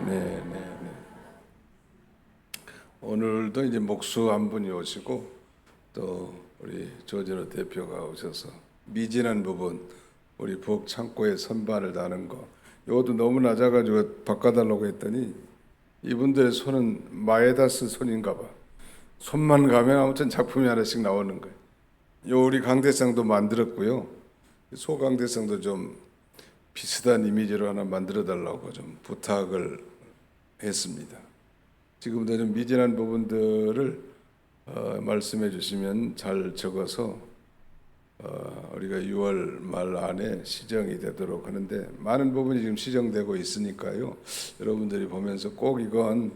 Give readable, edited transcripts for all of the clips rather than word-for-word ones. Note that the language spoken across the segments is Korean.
네, 네, 네. 오늘도 이제 목수 한 분이 오시고 또 우리 조진호 대표가 오셔서 미진한 부분 우리 부엌 창고에 선반을 다는 거 이것도 너무 낮아가지고 바꿔달라고 했더니 이분들의 손은 마에다스 손인가 봐. 손만 가면 아무튼 작품이 하나씩 나오는 거예요. 요 우리 강대상도 만들었고요. 소강대상도 좀 비슷한 이미지로 하나 만들어 달라고 좀 부탁을 했습니다. 지금도 좀 미진한 부분들을 말씀해 주시면 잘 적어서 우리가 6월 말 안에 시정이 되도록 하는데 많은 부분이 지금 시정되고 있으니까요. 여러분들이 보면서 꼭 이건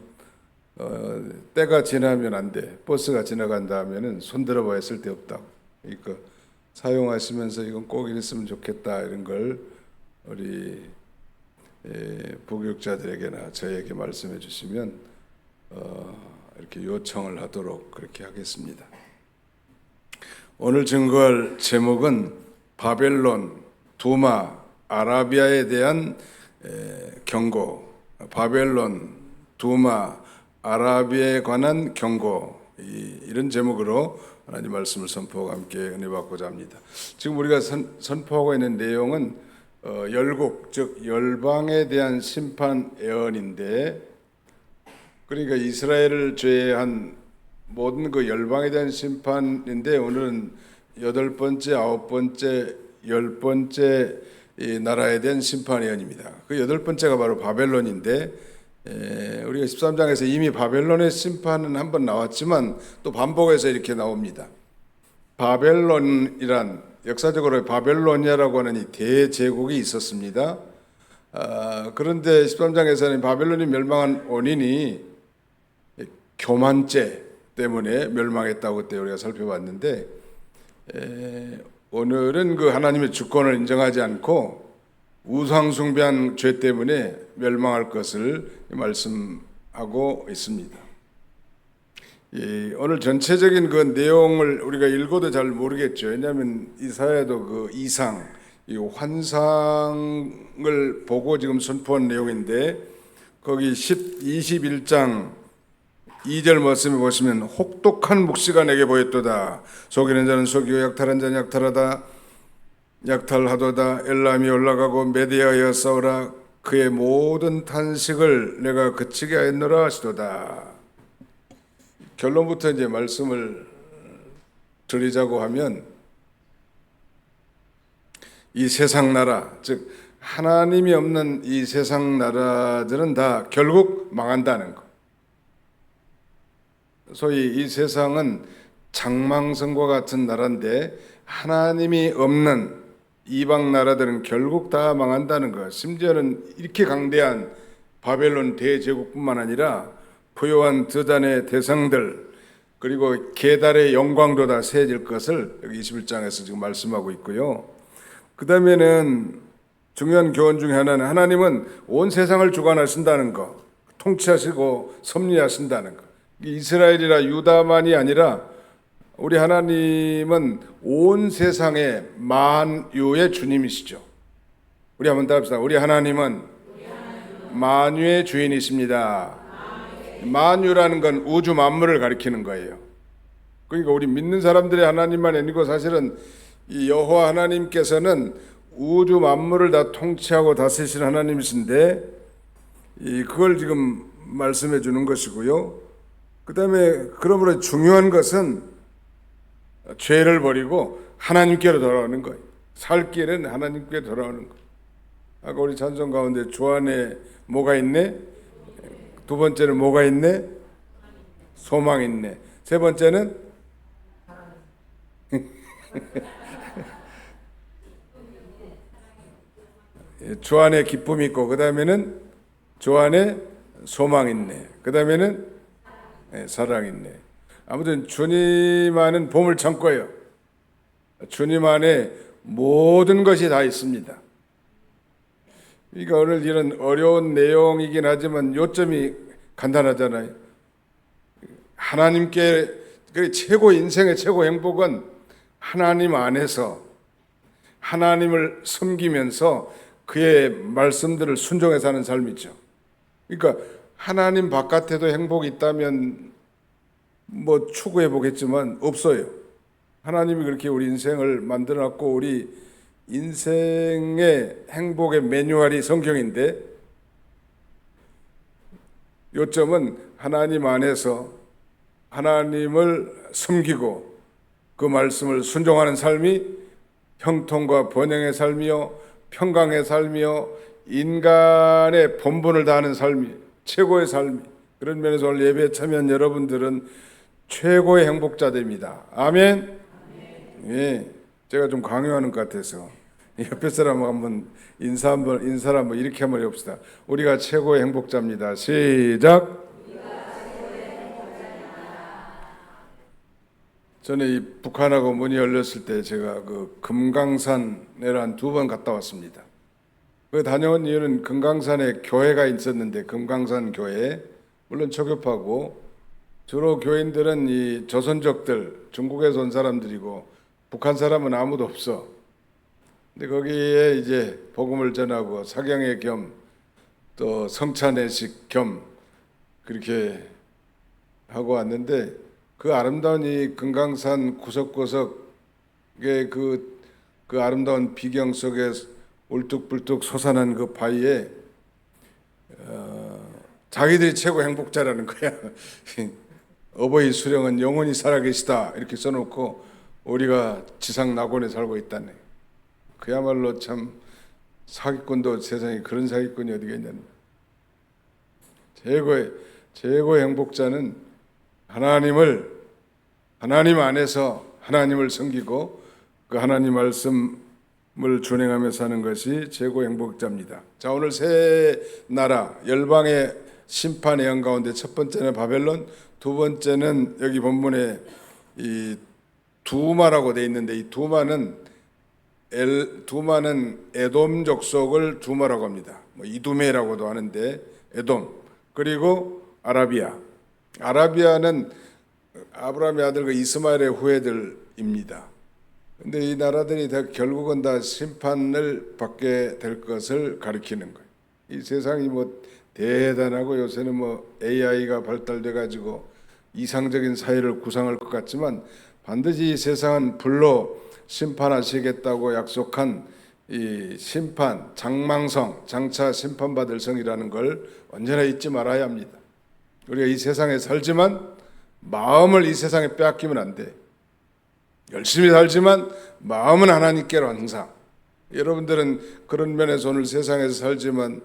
때가 지나면 안 돼. 버스가 지나간다 하면은 손들어 봐야 쓸데없다. 그러니까 사용하시면서 이건 꼭 이랬으면 좋겠다 이런 걸 우리 부교육자들에게나 저에게 말씀해 주시면 이렇게 요청을 하도록 그렇게 하겠습니다. 오늘 증거할 제목은 바벨론, 두마, 아라비아에 대한 경고. 바벨론, 두마, 아라비아에 관한 경고. 이런 제목으로 하나님 말씀을 선포하고 함께 은혜 받고자 합니다. 지금 우리가 선포하고 있는 내용은 열국, 즉 열방에 대한 심판 예언인데, 그러니까 이스라엘을 제외한 모든 그 열방에 대한 심판인데 오늘은 8번째, 9번째, 10번째 이 나라에 대한 심판 예언입니다. 그 8번째가 바로 바벨론인데 우리가 13장에서 이미 바벨론의 심판은 한번 나왔지만 또 반복해서 이렇게 나옵니다. 바벨론이란 역사적으로 바벨로니아라고 하는 이 대제국이 있었습니다. 그런데 13장에서는 바벨론이 멸망한 원인이 교만죄 때문에 멸망했다고 그때 우리가 살펴봤는데 오늘은 그 하나님의 주권을 인정하지 않고 우상 숭배한 죄 때문에 멸망할 것을 말씀하고 있습니다. 오늘 전체적인 그 내용을 우리가 읽어도 잘 모르겠죠. 왜냐하면 이사야도 그 이상, 이 환상을 보고 지금 선포한 내용인데 거기 21장 2절 말씀에 보시면 혹독한 묵시가 내게 보였도다. 속이는 자는 속이고 약탈한 자는 약탈하도다. 엘람이 올라가고 메디아여 싸우라. 그의 모든 탄식을 내가 그치게 하였노라 하시도다. 결론부터 이제 말씀을 드리자고 하면 이 세상 나라, 즉 하나님이 없는 이 세상 나라들은 다 결국 망한다는 것. 소위 이 세상은 장망성과 같은 나라인데 하나님이 없는 이방 나라들은 결국 다 망한다는 것. 심지어는 이렇게 강대한 바벨론 대제국뿐만 아니라 부요한 드단의 대상들 그리고 게달의 영광도 다 세해질 것을 여기 21장에서 지금 말씀하고 있고요. 그 다음에는 중요한 교훈 중에 하나는 하나님은 온 세상을 주관하신다는 것, 통치하시고 섭리하신다는 것. 이스라엘이라 유다만이 아니라 우리 하나님은 온 세상의 만유의 주님이시죠. 우리 한번 답합시다. 우리 하나님은 만유의 주인이십니다. 만유라는 건 우주 만물을 가리키는 거예요. 그러니까 우리 믿는 사람들의 하나님만 아니고 사실은 이 여호와 하나님께서는 우주 만물을 다 통치하고 다스리시는 하나님이신데 그걸 지금 말씀해 주는 것이고요. 그 다음에 그러므로 중요한 것은 죄를 버리고 하나님께로 돌아오는 거예요. 살 길은 하나님께 돌아오는 거예요. 아까 우리 찬송 가운데 주 안에 뭐가 있네? 두 번째는 뭐가 있네? 소망 있네. 세 번째는 주 안에 기쁨이 있고 그 다음에는 주 안에 소망 있네. 그 다음에는 사랑 있네. 아무튼 주님 안은 보물 창고예요. 주님 안에 모든 것이 다 있습니다. 그러니까 오늘 이런 어려운 내용이긴 하지만 요점이 간단하잖아요. 하나님께 최고 인생의 최고 행복은 하나님 안에서 하나님을 섬기면서 그의 말씀들을 순종해 사는 삶이죠. 그러니까 하나님 바깥에도 행복이 있다면 뭐 추구해 보겠지만 없어요. 하나님이 그렇게 우리 인생을 만들어놨고 우리 인생의 행복의 매뉴얼이 성경인데 요점은 하나님 안에서 하나님을 섬기고 그 말씀을 순종하는 삶이 형통과 번영의 삶이요 평강의 삶이요 인간의 본분을 다하는 삶이 최고의 삶이 그런 면에서 오늘 예배에 참여한 여러분들은 최고의 행복자들입니다. 아멘. 예, 제가 좀 강요하는 것 같아서 옆에 사람 한번 인사를 한번 이렇게 한번 해봅시다. 우리가 최고의 행복자입니다. 시작. 저는 이 북한하고 문이 열렸을 때 제가 그 금강산에 한 2번 갔다 왔습니다. 그 다녀온 이유는 금강산에 교회가 있었는데 금강산 교회 물론 초교파고 주로 교인들은 이 조선족들 중국에서 온 사람들이고 북한 사람은 아무도 없어. 근데 거기에 이제 복음을 전하고 사경회 겸 또 성찬회식 겸 그렇게 하고 왔는데 그 아름다운 이 금강산 구석구석의 그 아름다운 비경 속에 울뚝불뚝 솟아난 그 바위에 자기들이 최고 행복자라는 거야. 어버이 수령은 영원히 살아계시다 이렇게 써놓고 우리가 지상 낙원에 살고 있다네. 그야말로 참 사기꾼도 세상에 그런 사기꾼이 어디가 있냐. 최고의 행복자는 하나님 안에서 하나님을 섬기고 그 하나님 말씀을 준행하며 사는 것이 최고의 행복자입니다. 자, 오늘 세 나라 열방의 심판의 영 가운데 첫 번째는 바벨론, 두 번째는 여기 본문에 이 두마라고 돼 있는데 이 두마는 에돔 족속을 두마라고 합니다. 뭐 이두메라고도 하는데 에돔 그리고 아라비아는 아브라함의 아들 그 이스마엘의 후예들입니다. 근데 이 나라들이 다 결국은 다 심판을 받게 될 것을 가리키는 거예요. 이 세상이 뭐 대단하고 요새는 뭐 AI가 발달돼 가지고 이상적인 사회를 구상할 것 같지만 반드시 이 세상은 불로 심판하시겠다고 약속한 이 심판, 장망성, 장차 심판받을 성이라는 걸 언제나 잊지 말아야 합니다. 우리가 이 세상에 살지만 마음을 이 세상에 빼앗기면 안 돼. 열심히 살지만 마음은 하나님께로 항상. 여러분들은 그런 면에서 오늘 세상에서 살지만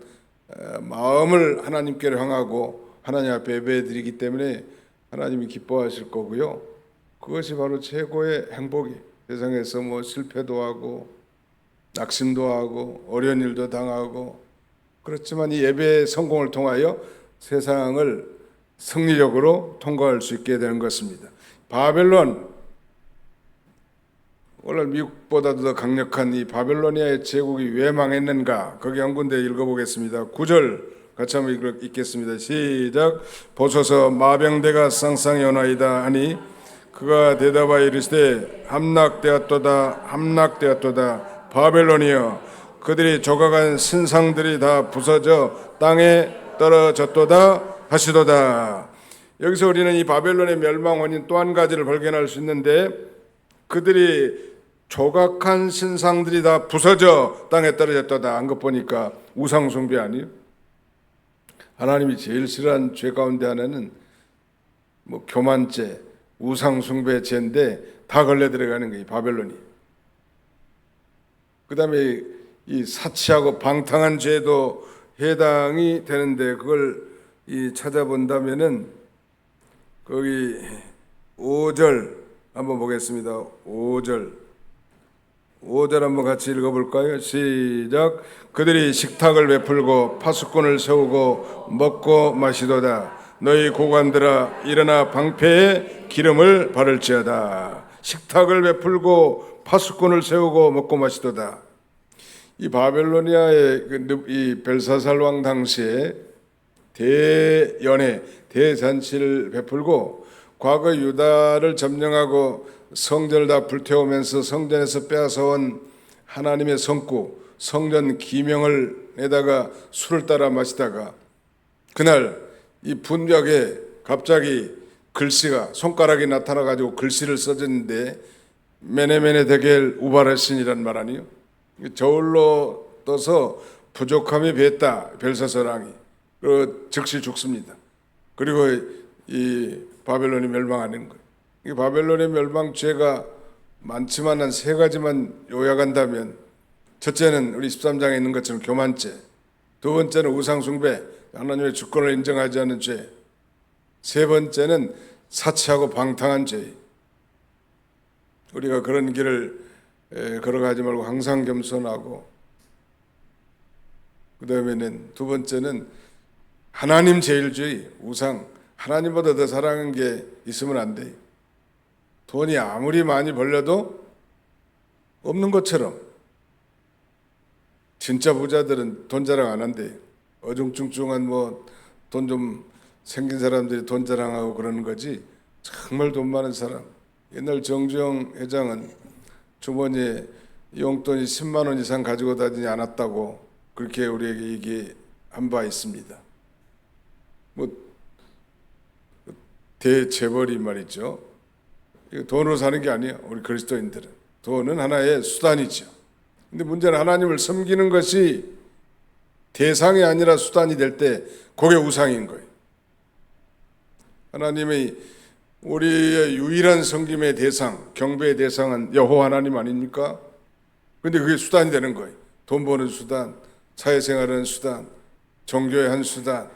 마음을 하나님께로 향하고 하나님 앞에 예배드리기 때문에 하나님이 기뻐하실 거고요. 그것이 바로 최고의 행복이. 세상에서 뭐 실패도 하고 낙심도 하고 어려운 일도 당하고 그렇지만 이 예배의 성공을 통하여 세상을 승리적으로 통과할 수 있게 되는 것입니다. 바벨론, 오늘 미국보다도 더 강력한 이 바벨로니아의 제국이 왜 망했는가? 거기 한 군데 읽어보겠습니다. 9절 같이 한번 읽겠습니다. 시작. 보소서 마병대가 쌍쌍이 오나이다 하니 그가 대답하여 이르시되 함락되었도다 바벨론이여 그들이 조각한 신상들이 다 부서져 땅에 떨어졌도다 하시도다. 여기서 우리는 이 바벨론의 멸망 원인 또 한 가지를 발견할 수 있는데 그들이 조각한 신상들이 다 부서져 땅에 떨어졌도다 한 것 보니까 우상 숭배 아니에요? 하나님이 제일 싫어하는 죄 가운데 하나는 뭐 교만죄, 우상 숭배 죄인데 다 걸려 들어가는 거예요. 바벨론이. 그다음에 이 사치하고 방탕한 죄도 해당이 되는데 그걸 찾아본다면은 거기 5절 한번 보겠습니다. 5절 한번 같이 읽어볼까요? 시작. 그들이 식탁을 베풀고 파수꾼을 세우고 먹고 마시도다. 너희 고관들아 일어나 방패에 기름을 바를지어다. 식탁을 베풀고 파수꾼을 세우고 먹고 마시도다. 이 바벨로니아의 이 벨사살 왕 당시에 대연회, 대잔치를 베풀고 과거 유다를 점령하고 성전을 다 불태우면서 성전에서 빼앗아온 하나님의 성구, 성전 기명을 내다가 술을 따라 마시다가 그날 이 분벽에 갑자기 글씨가 손가락이 나타나 가지고 글씨를 써졌는데 메네메네 데겔 우바르신이란 말 아니요? 저울로 떠서 부족함이 뱄다 벨사스랑이 그 즉시 죽습니다. 그리고 이 바벨론이 멸망하는 거예요. 이 바벨론의 멸망 죄가 많지만 한 세 가지만 요약한다면, 첫째는 우리 13장에 있는 것처럼 교만죄, 두 번째는 우상숭배, 하나님의 주권을 인정하지 않는 죄, 세 번째는 사치하고 방탕한 죄. 우리가 그런 길을 걸어가지 말고 항상 겸손하고, 그 다음에는 두 번째는 하나님 제일주의, 우상, 하나님보다 더 사랑하는 게 있으면 안 돼요. 돈이 아무리 많이 벌려도 없는 것처럼. 진짜 부자들은 돈 자랑 안 한대요. 어중충충한 뭐 돈 좀 생긴 사람들이 돈 자랑하고 그러는 거지, 정말 돈 많은 사람. 옛날 정주영 회장은 주머니에 용돈이 10만 원 이상 가지고 다니지 않았다고 그렇게 우리에게 얘기한 바 있습니다. 뭐 대재벌이 말이죠. 돈으로 사는 게 아니에요. 우리 그리스도인들은 돈은 하나의 수단이죠. 근데 문제는 하나님을 섬기는 것이 대상이 아니라 수단이 될 때 그게 우상인 거예요. 하나님의 우리의 유일한 섬김의 대상, 경배의 대상은 여호와 하나님 아닙니까? 근데 그게 수단이 되는 거예요. 돈 버는 수단, 사회생활하는 수단, 종교의 한 수단,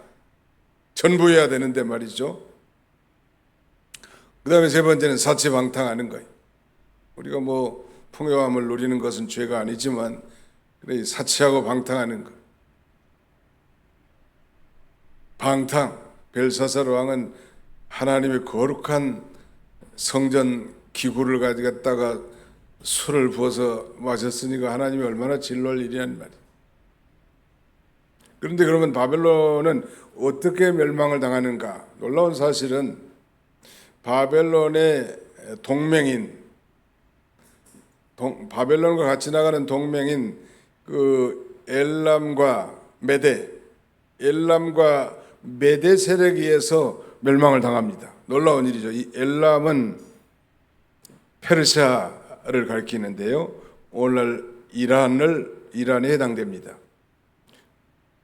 전부해야 되는데 말이죠. 그 다음에 세 번째는 사치방탕하는 거예요. 우리가 뭐 풍요함을 누리는 것은 죄가 아니지만 그래 사치하고 방탕하는 것. 방탕, 벨사살 왕은 하나님의 거룩한 성전 기구를 가져갔다가 술을 부어서 마셨으니까 하나님이 얼마나 진노할 일이란 말이에요. 그런데 그러면 바벨론은 어떻게 멸망을 당하는가? 놀라운 사실은 바벨론의 동맹인, 바벨론과 같이 나가는 동맹인 그 엘람과 메데, 엘람과 메데 세력에 의해서 멸망을 당합니다. 놀라운 일이죠. 이 엘람은 페르시아를 가리키는데요. 오늘날 이란에 해당됩니다.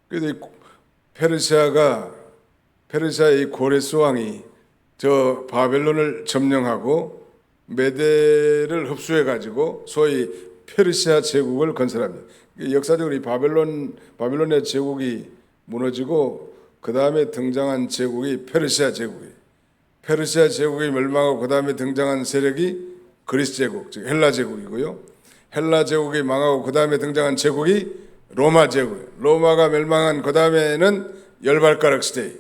그래서 페르시아의 고레스 왕이 저 바벨론을 점령하고 메데를 흡수해 가지고 소위 페르시아 제국을 건설합니다. 역사적으로 이 바벨론의 제국이 무너지고 그 다음에 등장한 제국이 페르시아 제국이에요. 페르시아 제국이 멸망하고 그 다음에 등장한 세력이 그리스 제국, 즉 헬라 제국이고요. 헬라 제국이 망하고 그 다음에 등장한 제국이 로마 제국이에요. 로마가 멸망한 그 다음에는 열발가락 시대.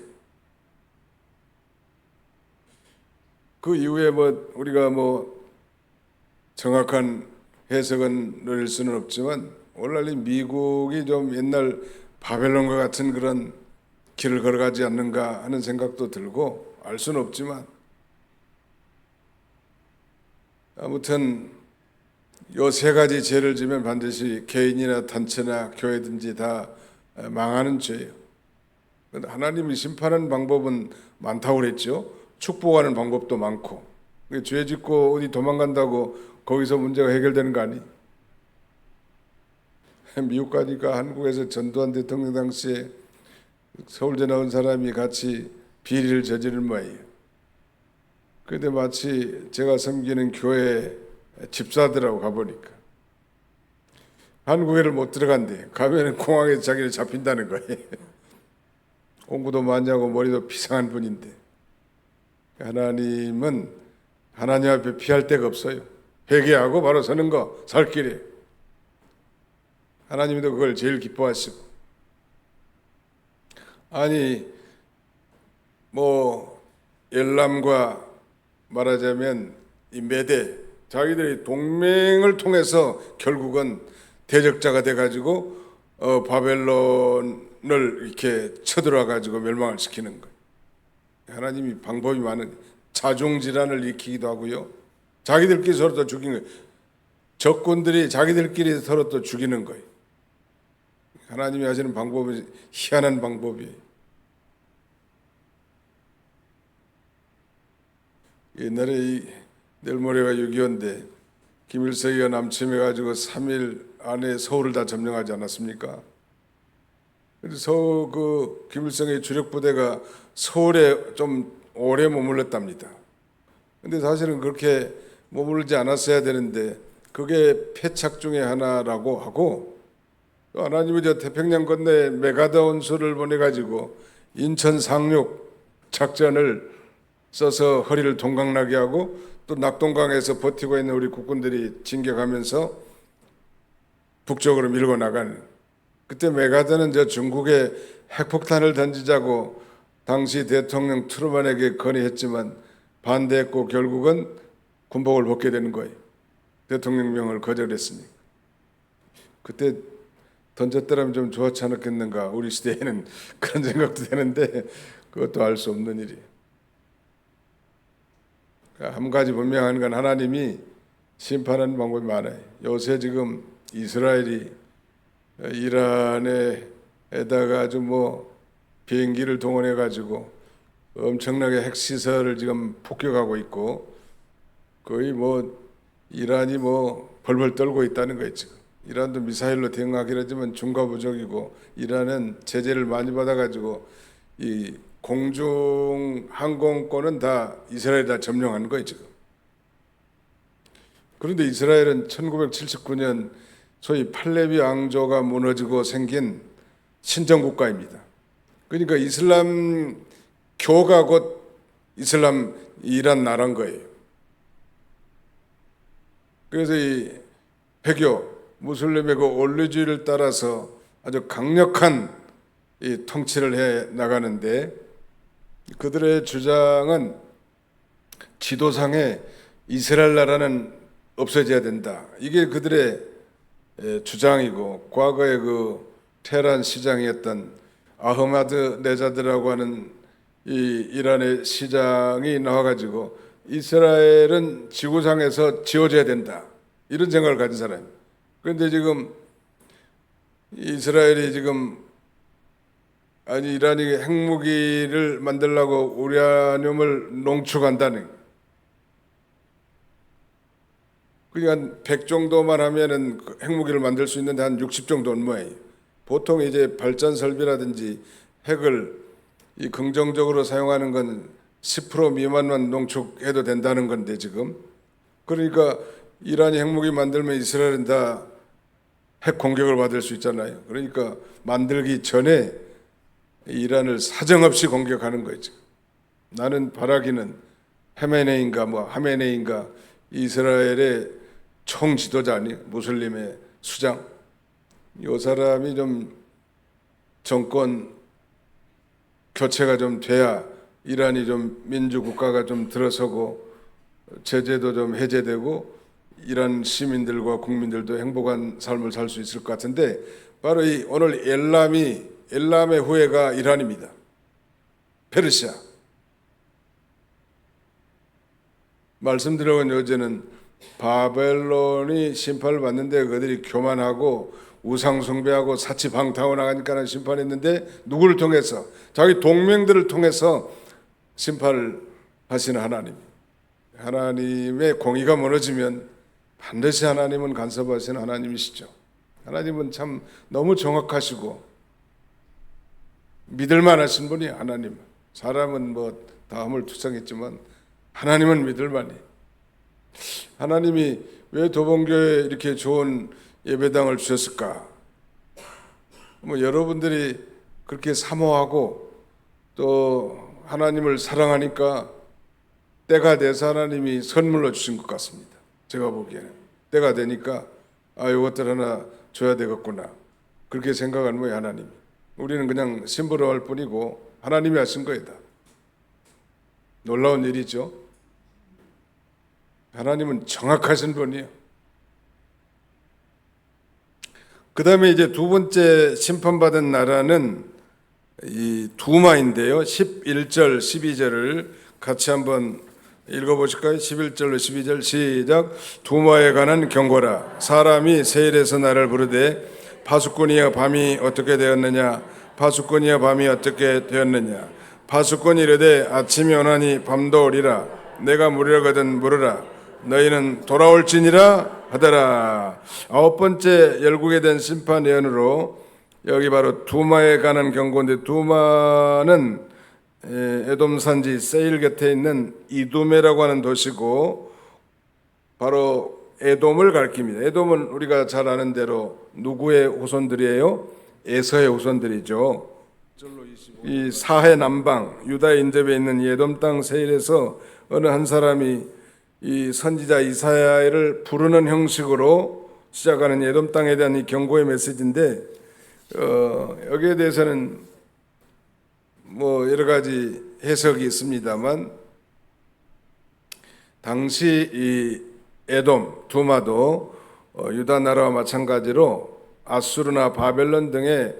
그 이후에 뭐 우리가 뭐 정확한 해석은 누릴 수는 없지만 오늘날 이 미국이 좀 옛날 바벨론과 같은 그런 길을 걸어가지 않는가 하는 생각도 들고, 알 수는 없지만 아무튼 요 세 가지 죄를 지면 반드시 개인이나 단체나 교회든지 다 망하는 죄예요. 하나님이 심판하는 방법은 많다고 그랬죠. 축복하는 방법도 많고. 죄 짓고 어디 도망간다고 거기서 문제가 해결되는 거 아니? 미국 가니까 한국에서 전두환 대통령 당시에 서울대 나온 사람이 같이 비리를 저지른 모양이에요. 그런데 마치 제가 섬기는 교회 집사들하고 가보니까 한국에를 못 들어간대. 가면은 공항에서 자기를 잡힌다는 거예요. 공부도 많이 하고 머리도 비상한 분인데, 하나님은 하나님 앞에 피할 데가 없어요. 회개하고 바로 서는 거 살 길이에요. 하나님도 그걸 제일 기뻐하시고, 아니 뭐 엘람과 말하자면 이 메대, 자기들이 동맹을 통해서 결국은 대적자가 돼가지고 바벨론을 이렇게 쳐들어와 가지고 멸망을 시키는 거예요. 하나님이 방법이 많은, 자중질환을 일으키기도 하고요. 자기들끼리 서로 또 죽이는 거예요. 적군들이 자기들끼리 서로 또 죽이는 거예요. 하나님이 하시는 방법은 희한한 방법이에요. 옛날에 내일 모레가 6.25인데 김일성이가 남침해가지고 3일 안에 서울을 다 점령하지 않았습니까? 그래서 김일성의 주력 부대가 서울에 좀 오래 머물렀답니다. 근데 사실은 그렇게 머물지 않았어야 되는데 그게 패착 중에 하나라고 하고, 또 하나님이 저 태평양 건너에 메가다운수를 보내가지고 인천 상륙 작전을 써서 허리를 동강나게 하고, 또 낙동강에서 버티고 있는 우리 국군들이 진격하면서 북쪽으로 밀고 나가는, 그때 메가다는 저 중국에 핵폭탄을 던지자고 당시 대통령 트루만에게 건의했지만 반대했고 결국은 군복을 벗게 되는 거예요. 대통령 명을 거절했으니까. 그때 던졌더라면 좀 좋았지 않았겠는가, 우리 시대에는 그런 생각도 되는데 그것도 알 수 없는 일이에요. 한 가지 분명한 건 하나님이 심판하는 방법이 많아요. 요새 지금 이스라엘이 이란에다가 아주 비행기를 동원해 가지고 엄청나게 핵시설을 지금 폭격하고 있고, 거의 이란이 벌벌 떨고 있다는 거예요. 지금 이란도 미사일로 대응하기로 하지만 중과부족이고, 이란은 제재를 많이 받아 가지고 이 공중 항공권은 다 이스라엘이 다 점령한 거예요 지금. 그런데 이스라엘은 1979년 소위 팔레비 왕조가 무너지고 생긴 신정국가입니다. 그러니까 이슬람교가 곧 이란 나라인 거예요. 그래서 이 회교, 무슬림의 원리주의를 따라서 아주 강력한 이 통치를 해 나가는데, 그들의 주장은 지도상에 이스라엘 나라는 없어져야 된다. 이게 그들의 주장이고, 과거에 테헤란 시장이었던 아흐마드 네자드라고 하는 이 이란의 시장이 나와가지고 이스라엘은 지구상에서 지워져야 된다, 이런 생각을 가진 사람입니다. 그런데 지금 이스라엘이 이란이 핵무기를 만들려고 우라늄을 농축한다는, 그러니까 100 정도만 하면은 핵무기를 만들 수 있는데 한 60 정도는 뭐예요. 보통 이제 발전 설비라든지 핵을 이 긍정적으로 사용하는 건 10% 미만만 농축해도 된다는 건데, 지금 그러니까 이란이 핵무기 만들면 이스라엘은 다 핵 공격을 받을 수 있잖아요. 그러니까 만들기 전에 이란을 사정없이 공격하는 거죠. 나는 바라기는 하메네이인가 이스라엘의 총 지도자 아니, 무슬림의 수장, 이 사람이 좀 정권 교체가 좀 돼야 이란이 좀 민주국가가 좀 들어서고 제재도 좀 해제되고 이란 시민들과 국민들도 행복한 삶을 살 수 있을 것 같은데, 바로 오늘 엘람의 후예가 이란입니다. 페르시아. 말씀드려본 어제는 바벨론이 심판을 받는데 그들이 교만하고 우상숭배하고 사치방탕으로 나가니까 심판했는데, 누구를 통해서? 자기 동맹들을 통해서 심판을 하시는 하나님. 하나님의 공의가 무너지면 반드시 하나님은 간섭하시는 하나님이시죠. 하나님은 참 너무 정확하시고 믿을만 하신 분이 하나님. 사람은 다 허물투성했지만 하나님은 믿을만해. 하나님이 왜 도봉교에 이렇게 좋은 예배당을 주셨을까? 여러분들이 그렇게 사모하고 또 하나님을 사랑하니까 때가 돼서 하나님이 선물로 주신 것 같습니다. 제가 보기에는 때가 되니까 이것들 하나 줘야 되겠구나, 그렇게 생각하는 거예요 하나님. 우리는 그냥 심부름할 뿐이고 하나님이 하신 거이다. 놀라운 일이죠. 하나님은 정확하신 분이에요. 그 다음에 이제 두 번째 심판받은 나라는 이 두마인데요. 11절 12절을 같이 한번 읽어보실까요? 11절로 12절 시작. 두마에 관한 경고라. 사람이 세일에서 나를 부르되 파수꾼이여 밤이 어떻게 되었느냐, 파수꾼이여 밤이 어떻게 되었느냐. 파수꾼이 이르되 아침이 오나니 밤도 오리라. 내가 물으려거든 물으라. 너희는 돌아올지니라 하더라. 아홉 번째 열국에 대한 심판 예언으로 여기 바로 두마에 관한 경고인데, 두마는 에돔 산지 세일 곁에 있는 이두메라고 하는 도시고 바로 에돔을 가리킵니다. 에돔은 우리가 잘 아는 대로 누구의 후손들이에요? 에서의 후손들이죠. 이 사해 남방 유다의 인접에 있는 이 에돔 땅 세일에서 어느 한 사람이 이 선지자 이사야를 부르는 형식으로 시작하는 에돔 땅에 대한 이 경고의 메시지인데, 여기에 대해서는 뭐 여러 가지 해석이 있습니다만, 당시 이 에돔 두마도 유다 나라와 마찬가지로 아수르나 바벨론 등의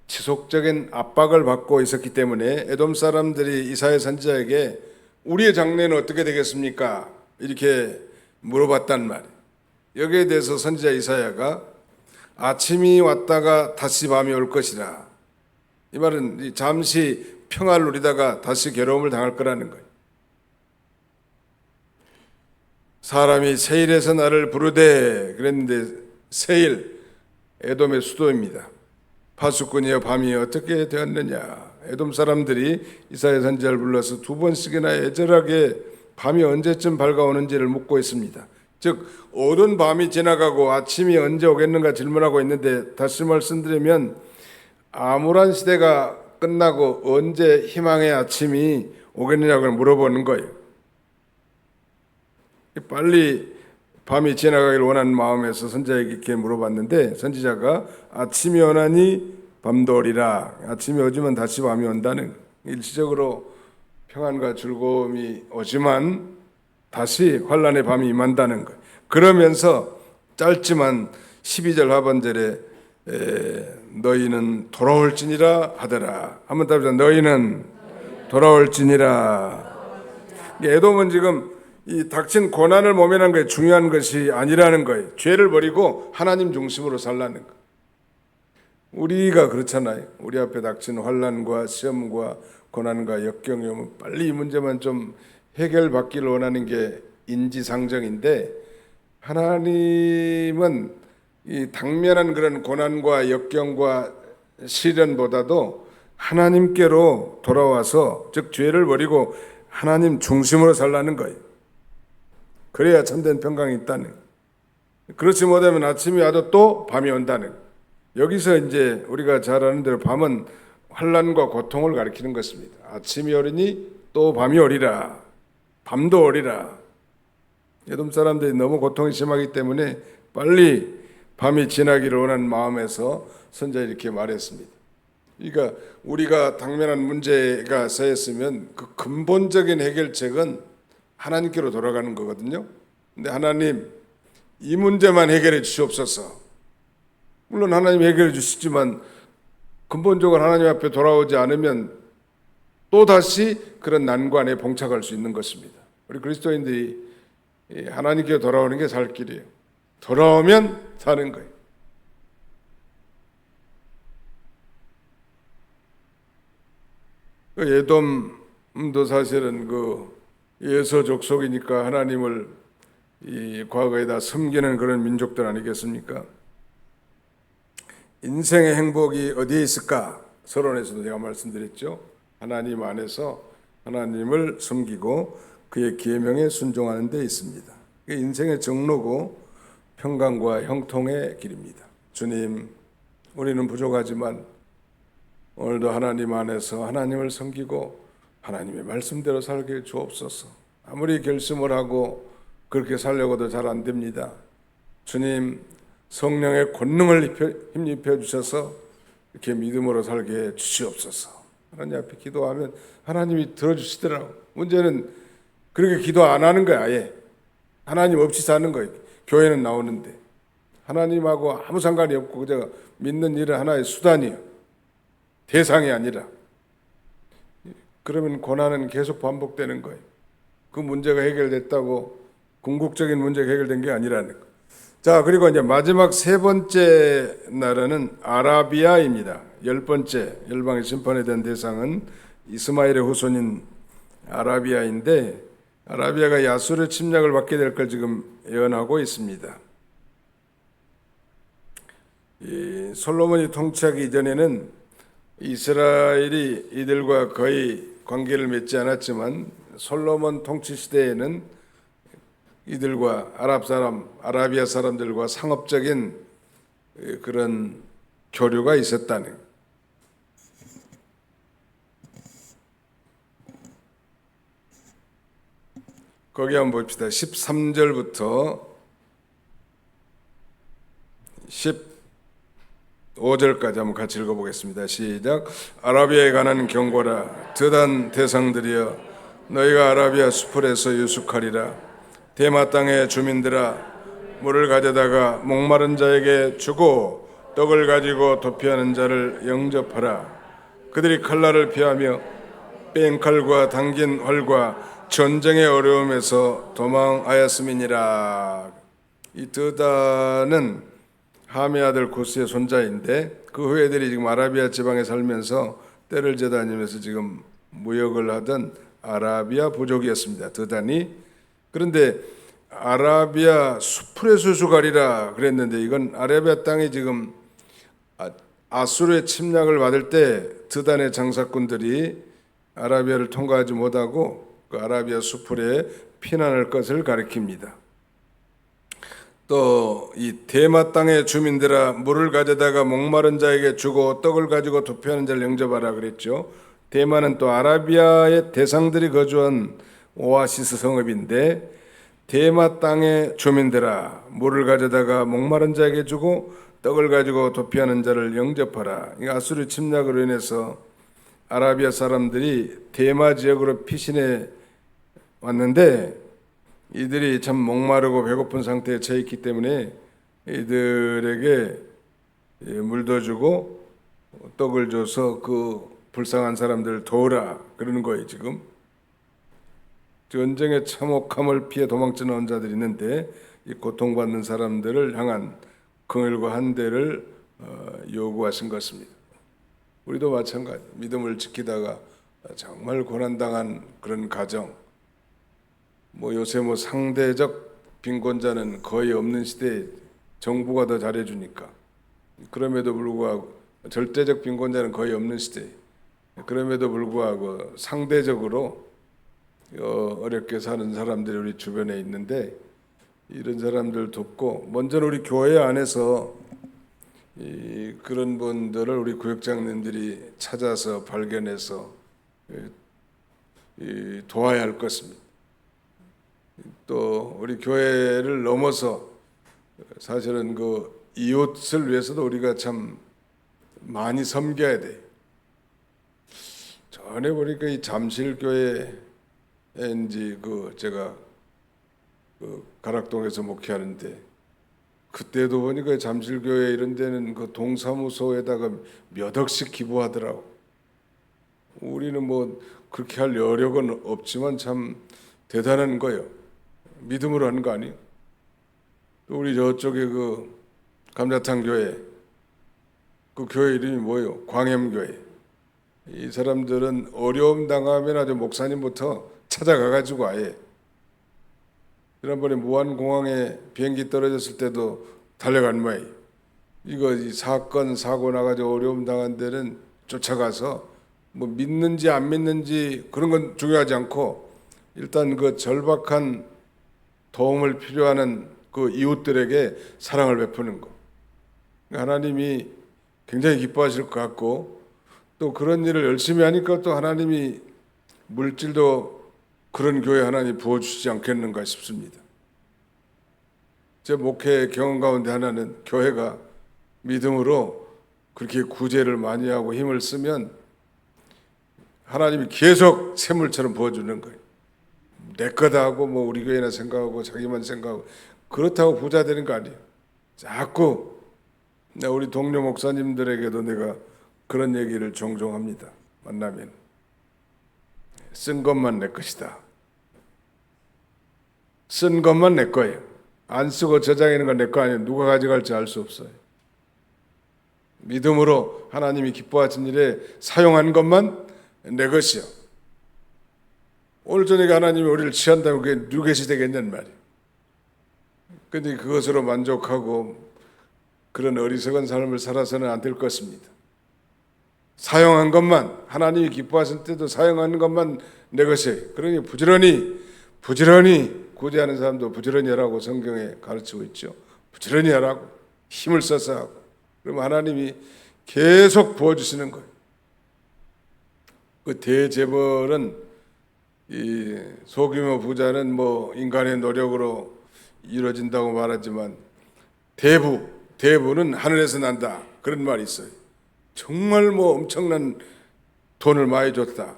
지속적인 압박을 받고 있었기 때문에 에돔 사람들이 이사야 선지자에게 우리의 장래는 어떻게 되겠습니까? 이렇게 물어봤단 말이에요. 여기에 대해서 선지자 이사야가 아침이 왔다가 다시 밤이 올 것이라, 이 말은 잠시 평화를 누리다가 다시 괴로움을 당할 거라는 거예요. 사람이 세일에서 나를 부르되 그랬는데, 세일 에돔의 수도입니다. 파수꾼이여 밤이 어떻게 되었느냐. 에돔 사람들이 이사야 선지자를 불러서 두 번씩이나 애절하게 밤이 언제쯤 밝아오는지를 묻고 있습니다. 즉 어두운 밤이 지나가고 아침이 언제 오겠는가 질문하고 있는데, 다시 말씀드리면 암울한 시대가 끝나고 언제 희망의 아침이 오겠느냐고 물어보는 거예요. 빨리 밤이 지나가기를 원하는 마음에서 선지자에게 이렇게 물어봤는데, 선지자가 아침이 오나니 밤도 오리라. 아침이 오지만 다시 밤이 온다는, 일시적으로 평안과 즐거움이 오지만 다시 환란의 밤이 임한다는 거예요. 그러면서 짧지만 12절 하반절에 너희는 돌아올지니라 하더라. 한번 답합시다. 너희는 돌아올지니라. 에돔은 지금 이 닥친 고난을 모면한 게 중요한 것이 아니라는 거예요. 죄를 버리고 하나님 중심으로 살라는 거예요. 우리가 그렇잖아요. 우리 앞에 닥친 환난과 시험과 고난과 역경이 오면 빨리 이 문제만 좀 해결받기를 원하는 게 인지상정인데, 하나님은 이 당면한 그런 고난과 역경과 시련보다도 하나님께로 돌아와서, 즉 죄를 버리고 하나님 중심으로 살라는 거예요. 그래야 참된 평강이 있다는. 그렇지 못하면 아침이 와도 또 밤이 온다는. 여기서 이제 우리가 잘 아는 대로 밤은 환난과 고통을 가리키는 것입니다. 아침이 오리니 또 밤이 오리라. 밤도 오리라. 에돔 사람들이 너무 고통이 심하기 때문에 빨리 밤이 지나기를 원하는 마음에서 선지자 이렇게 말했습니다. 그러니까 우리가 당면한 문제가 쌓였으면 그 근본적인 해결책은 하나님께로 돌아가는 거거든요. 근데 하나님, 이 문제만 해결해 주시옵소서. 물론 하나님 해결해 주시지만 근본적으로 하나님 앞에 돌아오지 않으면 또 다시 그런 난관에 봉착할 수 있는 것입니다. 우리 그리스도인들이 하나님께 돌아오는 게 살 길이에요. 돌아오면 사는 거예요. 에돔도 사실은 그 예서 족속이니까 하나님을 이 과거에다 섬기는 그런 민족들 아니겠습니까? 인생의 행복이 어디에 있을까? 서론에서도 제가 말씀드렸죠. 하나님 안에서 하나님을 섬기고 그의 계명에 순종하는 데 있습니다. 그게 인생의 정로고 평강과 형통의 길입니다. 주님, 우리는 부족하지만 오늘도 하나님 안에서 하나님을 섬기고 하나님의 말씀대로 살게 주옵소서. 아무리 결심을 하고 그렇게 살려고도 잘 안 됩니다. 주님, 성령의 권능을 힘입혀 주셔서 이렇게 믿음으로 살게 해 주시옵소서. 하나님 앞에 기도하면 하나님이 들어주시더라고. 문제는 그렇게 기도 안 하는 거야. 아예 하나님 없이 사는 거예요. 교회는 나오는데 하나님하고 아무 상관이 없고 그저 믿는 일은 하나의 수단이에요. 대상이 아니라. 그러면 고난은 계속 반복되는 거예요. 그 문제가 해결됐다고 궁극적인 문제가 해결된 게 아니라는 거예요. 자, 그리고 이제 마지막 세 번째 나라는 아라비아입니다. 10번째 열방의 심판에 대한 대상은 이스마엘의 후손인 아라비아인데, 아라비아가 야수르 침략을 받게 될 걸 지금 예언하고 있습니다. 이 솔로몬이 통치하기 이전에는 이스라엘이 이들과 거의 관계를 맺지 않았지만 솔로몬 통치 시대에는 이들과 아라비아 사람들과 상업적인 그런 교류가 있었다는. 거기 한번 봅시다. 13절부터 15절까지 한번 같이 읽어보겠습니다. 시작. 아라비아에 관한 경고라. 드단 대상들이여, 너희가 아라비아 수풀에서 유숙하리라. 대마 땅의 주민들아, 물을 가져다가 목마른 자에게 주고 떡을 가지고 도피하는 자를 영접하라. 그들이 칼날을 피하며 뺑칼과 당긴 활과 전쟁의 어려움에서 도망하였음이니라. 이 드다는 함의 아들 구스의 손자인데 그 후예들이 지금 아라비아 지방에 살면서 떼를 재다니면서 지금 무역을 하던 아라비아 부족이었습니다. 드단이. 그런데 아라비아 수풀의 수수가리라 그랬는데 이건 아라비아 땅이 지금 아수르의 침략을 받을 때 드단의 장사꾼들이 아라비아를 통과하지 못하고 그 아라비아 수풀에 피난할 것을 가리킵니다. 또 이 대마 땅의 주민들아, 물을 가져다가 목마른 자에게 주고 떡을 가지고 도피하는 자를 영접하라 그랬죠. 대마는 또 아라비아의 대상들이 거주한 오아시스 성읍인데 대마 땅의 주민들아, 물을 가져다가 목마른 자에게 주고 떡을 가지고 도피하는 자를 영접하라. 이 아수르 침략으로 인해서 아라비아 사람들이 대마 지역으로 피신해 왔는데 이들이 참 목마르고 배고픈 상태에 처해 있기 때문에 이들에게 물도 주고 떡을 줘서 그 불쌍한 사람들을 도우라 그러는 거예요. 지금 전쟁의 참혹함을 피해 도망쳐 나온 자들이 있는데 이 고통받는 사람들을 향한 긍휼과 한대를 요구하신 것입니다. 우리도 마찬가지. 믿음을 지키다가 정말 고난당한 그런 가정, 요새 상대적 빈곤자는 거의 없는 시대에 정부가 더 잘해주니까, 그럼에도 불구하고 절대적 빈곤자는 거의 없는 시대에 그럼에도 불구하고 상대적으로 어렵게 사는 사람들이 우리 주변에 있는데 이런 사람들 돕고, 먼저 우리 교회 안에서 그런 분들을 우리 구역장님들이 찾아서 발견해서 도와야 할 것입니다. 또 우리 교회를 넘어서 사실은 그 이웃을 위해서도 우리가 참 많이 섬겨야 돼. 전에 보니까 이 잠실교회인지 제가 가락동에서 목회하는데 그때도 보니까 잠실교회 이런 데는 그 동사무소에다가 몇 억씩 기부하더라고. 우리는 그렇게 할 여력은 없지만 참 대단한 거예요. 믿음으로 하는 거 아니에요? 또 우리 저쪽에 그 감자탕 교회, 그 교회 이름이 뭐예요? 광염교회. 이 사람들은 어려움 당하면 아주 목사님부터 찾아가가지고 아예, 지난번에 무안공항에 비행기 떨어졌을 때도 달려간 모양이에요. 이 사건 사고 나가지고 어려움 당한 데는 쫓아가서 믿는지 안 믿는지 그런 건 중요하지 않고 일단 그 절박한 도움을 필요하는 그 이웃들에게 사랑을 베푸는 거, 하나님이 굉장히 기뻐하실 것 같고, 또 그런 일을 열심히 하니까 또 하나님이 물질도 그런 교회 하나님 부어주시지 않겠는가 싶습니다. 제 목회 경험 가운데 하나는 교회가 믿음으로 그렇게 구제를 많이 하고 힘을 쓰면 하나님이 계속 샘물처럼 부어주는 거예요. 내 거다 하고 우리 교회나 생각하고 자기만 생각하고 그렇다고 부자 되는 거 아니에요. 자꾸 우리 동료 목사님들에게도 내가 그런 얘기를 종종 합니다. 만나면 쓴 것만 내 것이다. 쓴 것만 내 거예요. 안 쓰고 저장하는 건 내 거 아니에요. 누가 가져갈지 알 수 없어요. 믿음으로 하나님이 기뻐하신 일에 사용한 것만 내 것이요. 오늘 저녁에 하나님이 우리를 취한다면 그게 누구시 되겠냐는 말이에요. 근데 그것으로 만족하고 그런 어리석은 삶을 살아서는 안 될 것입니다. 사용한 것만, 하나님이 기뻐하실 때도 사용하는 것만 내 것이에요. 그러니 부지런히 구제하는 사람도 부지런히 하라고 성경에 가르치고 있죠. 부지런히 하라고 힘을 써서 하고, 그러면 하나님이 계속 부어주시는 거예요. 그 대재벌은, 이 소규모 부자는 뭐 인간의 노력으로 이루어진다고 말하지만 대부는 하늘에서 난다, 그런 말이 있어요. 정말 뭐 엄청난 돈을 많이 줬다.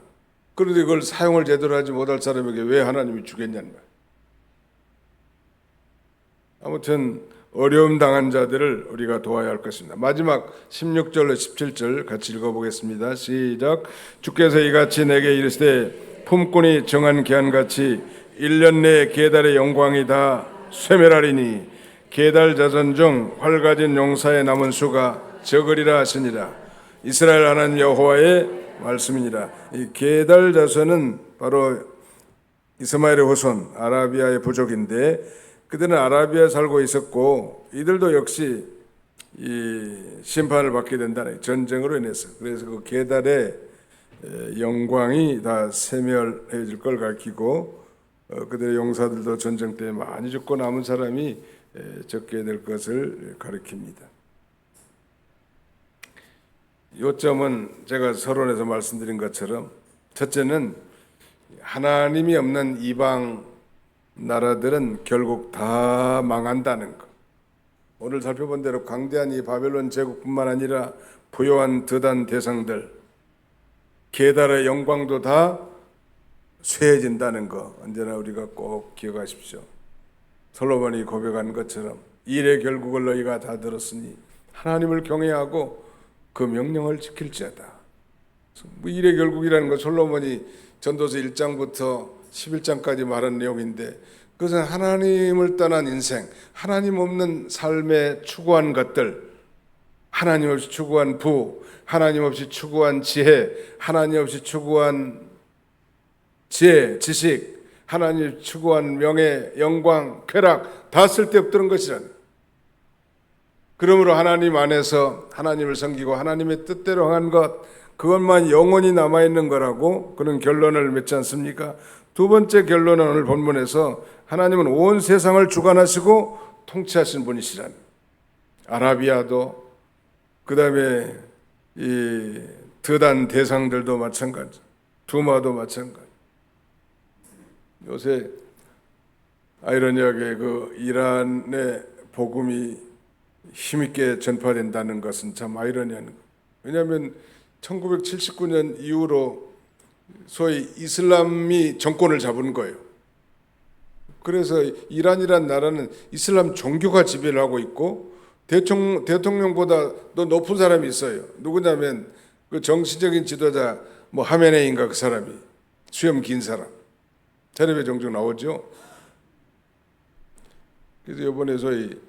그런데 그걸 사용을 제대로 하지 못할 사람에게 왜 하나님이 주겠냐는 말. 아무튼 어려움 당한 자들을 우리가 도와야 할 것입니다. 마지막 16절로 17절 같이 읽어보겠습니다. 시작. 주께서 이같이 내게 이르시되 품꾼이 정한 기한같이 1년 내에 계달의 영광이 다 쇠멸하리니 계달 자손 중 활가진 용사의 남은 수가 적으리라 하시니라. 이스라엘 하나님 여호와의 말씀이니라. 이 계달 자손은 바로 이스마엘의 후손 아라비아의 부족인데, 그들은 아라비아에 살고 있었고 이들도 역시 이 심판을 받게 된다는, 전쟁으로 인해서. 그래서 그 계달의 영광이 다 쇠멸해질 걸 가리키고, 그들의 용사들도 전쟁 때 많이 죽고 남은 사람이 적게 될 것을 가리킵니다. 요점은 제가 서론에서 말씀드린 것처럼, 첫째는 하나님이 없는 이방 나라들은 결국 다 망한다는 것. 오늘 살펴본 대로 강대한 이 바벨론 제국뿐만 아니라 부요한 드단 대상들, 계달의 영광도 다 쇠해진다는 것, 언제나 우리가 꼭 기억하십시오. 솔로몬이 고백한 것처럼 일의 결국을 너희가 다 들었으니 하나님을 경외하고 그 명령을 지킬지어다. 일의 결국이라는 것, 솔로몬이 전도서 1장부터 11장까지 말한 내용인데, 그것은 하나님을 떠난 인생, 하나님 없는 삶에 추구한 것들, 하나님 없이 추구한 부, 하나님 없이 추구한 지혜, 하나님 없이 추구한 지혜, 지식, 하나님 추구한 명예, 영광, 쾌락, 다 쓸데없던 것이라는. 그러므로 하나님 안에서 하나님을 섬기고 하나님의 뜻대로 한 것, 그것만 영원히 남아있는 거라고 그런 결론을 맺지 않습니까? 두 번째 결론은 오늘 본문에서 하나님은 온 세상을 주관하시고 통치하신 분이시라는. 아라비아도, 그 다음에 이 드단 대상들도 마찬가지, 두마도 마찬가지. 요새 아이러니하게 그 이란의 복음이 힘있게 전파된다는 것은 참 아이러니한 거. 왜냐하면 1979년 이후로 소위 이슬람이 정권을 잡은 거예요. 그래서 이란이란 나라는 이슬람 종교가 지배를 하고 있고, 대통령보다 더 높은 사람이 있어요. 누구냐면 그 정치적인 지도자, 뭐 하메네이인가, 그 사람이 수염 긴 사람, 텔레비에 종종 나오죠. 그래서 이번에 소위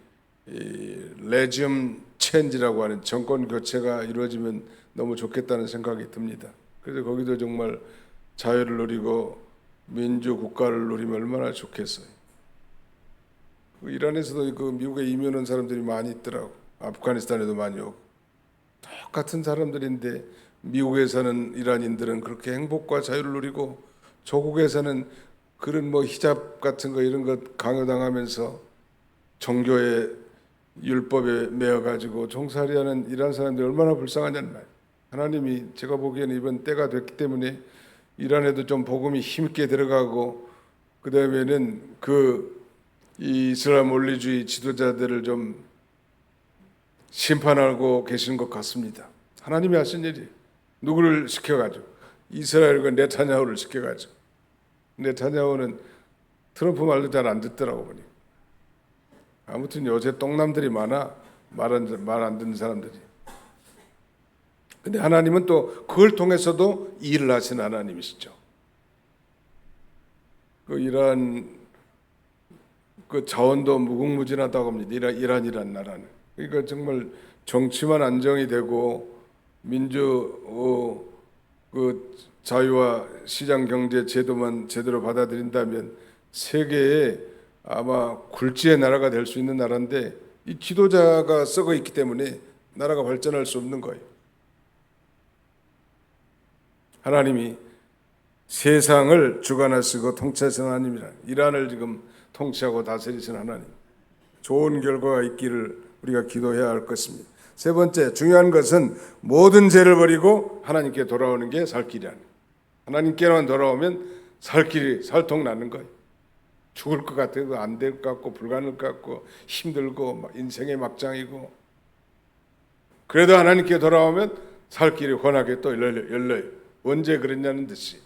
레지움 체인지라고 하는 정권 교체가 이루어지면 너무 좋겠다는 생각이 듭니다. 그래서 거기도 정말 자유를 누리고 민주 국가를 누리면 얼마나 좋겠어요. 이란에서도 그 미국에 이민 온 사람들이 많이 있더라고. 아프가니스탄에도 많이 오고. 똑같은 사람들인데 미국에서는 이란인들은 그렇게 행복과 자유를 누리고, 조국에서는 그런 뭐 히잡 같은 거 이런 것 강요당하면서 종교의 율법에 매여가지고 종살이하는 이란 사람들이 얼마나 불쌍하냐는 말. 하나님이 제가 보기에는 이번 때가 됐기 때문에 이란에도 좀 복음이 힘있게 들어가고, 그 다음에는 이 이슬람 원리주의 지도자들을 좀 심판하고 계시는 것 같습니다. 하나님이 하신 일이. 누구를 시켜가지고? 이스라엘과 네타냐후를 시켜가지고. 네타냐후는 트럼프 말도 잘 안 듣더라고 보니. 아무튼 요새 똥남들이 많아, 말 안 듣는 사람들이. 근데 하나님은 또 그걸 통해서도 일을 하신 하나님이시죠. 그 이란 그 자원도 무궁무진하다고 합니다. 이란이란 나라는. 그러니까 정말 정치만 안정이 되고 민주 그 자유와 시장 경제 제도만 제대로 받아들인다면 세계에 아마 굴지의 나라가 될 수 있는 나라인데, 이 지도자가 썩어 있기 때문에 나라가 발전할 수 없는 거예요. 하나님이 세상을 주관하시고 통치하시는 하나님이라, 이란을 지금 통치하고 다스리시는 하나님, 좋은 결과가 있기를 우리가 기도해야 할 것입니다. 세 번째 중요한 것은 모든 죄를 버리고 하나님께 돌아오는 게 살 길이 아니에요. 하나님께만 돌아오면 살 길이 살통 나는 거예요. 죽을 것 같아도 안 될 것 같고 불가능할 것 같고 힘들고 인생의 막장이고, 그래도 하나님께 돌아오면 살 길이 환하게 또 열려요. 언제 그랬냐는 듯이.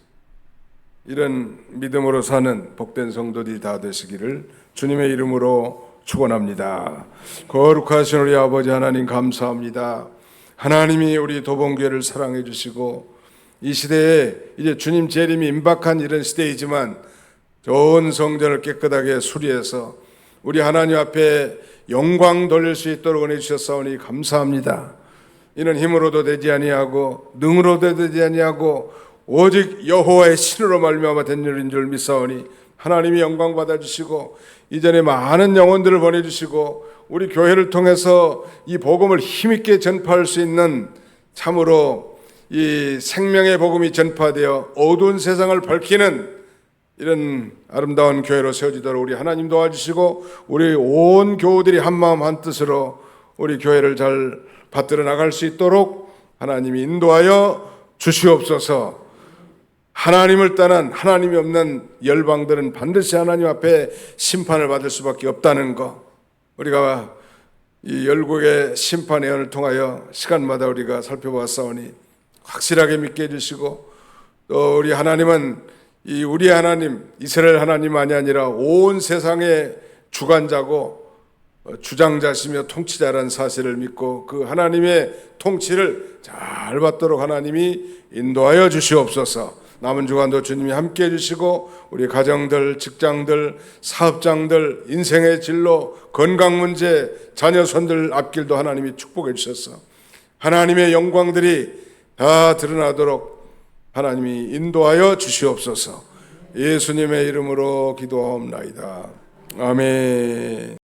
이런 믿음으로 사는 복된 성도들이 다 되시기를 주님의 이름으로 축원합니다. 거룩하신 우리 아버지 하나님, 감사합니다. 하나님이 우리 도봉교회를 사랑해 주시고, 이 시대에 이제 주님 재림이 임박한 이런 시대이지만 좋은 성전을 깨끗하게 수리해서 우리 하나님 앞에 영광 돌릴 수 있도록 은혜 주셨사오니 감사합니다. 이는 힘으로도 되지 아니하고 능으로도 되지 아니하고 오직 여호와의 신으로 말미암아 된 일인 줄 믿사오니 하나님이 영광 받아주시고 이전에 많은 영혼들을 보내주시고 우리 교회를 통해서 이 복음을 힘있게 전파할 수 있는, 참으로 이 생명의 복음이 전파되어 어두운 세상을 밝히는 이런 아름다운 교회로 세워지도록 우리 하나님 도와주시고, 우리 온 교우들이 한마음 한뜻으로 우리 교회를 잘 받들어 나갈 수 있도록 하나님이 인도하여 주시옵소서. 하나님을 떠난, 하나님이 없는 열방들은 반드시 하나님 앞에 심판을 받을 수밖에 없다는 것, 우리가 이 열국의 심판 예언을 통하여 시간마다 우리가 살펴봤사오니 확실하게 믿게 해주시고, 또 우리 하나님은 이 우리 하나님, 이스라엘 하나님만이 아니라 온 세상의 주관자고 주장자시며 통치자라는 사실을 믿고 그 하나님의 통치를 잘 받도록 하나님이 인도하여 주시옵소서. 남은 주간도 주님이 함께해 주시고 우리 가정들, 직장들, 사업장들, 인생의 진로, 건강 문제, 자녀 손들 앞길도 하나님이 축복해 주셔서 하나님의 영광들이 다 드러나도록 하나님이 인도하여 주시옵소서. 예수님의 이름으로 기도하옵나이다. 아멘.